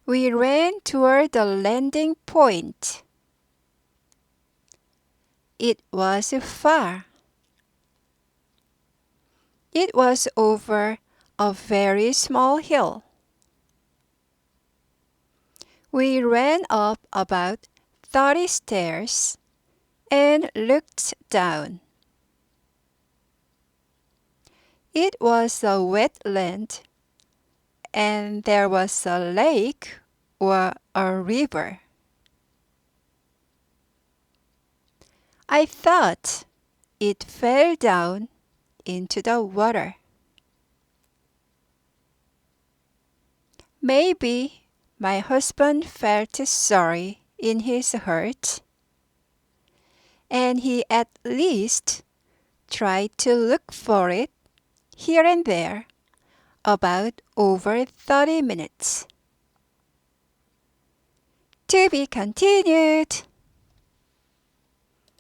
We ran toward the landing point. It was far. It was over a very small hill. We ran up about 30 stairs and looked down. It was a wetland, and there was a lake or a river. I thought it fell down into the water. Maybe my husband felt sorry in his hurt, and he at least tried to look for it here and there about over 30 minutes. To be continued.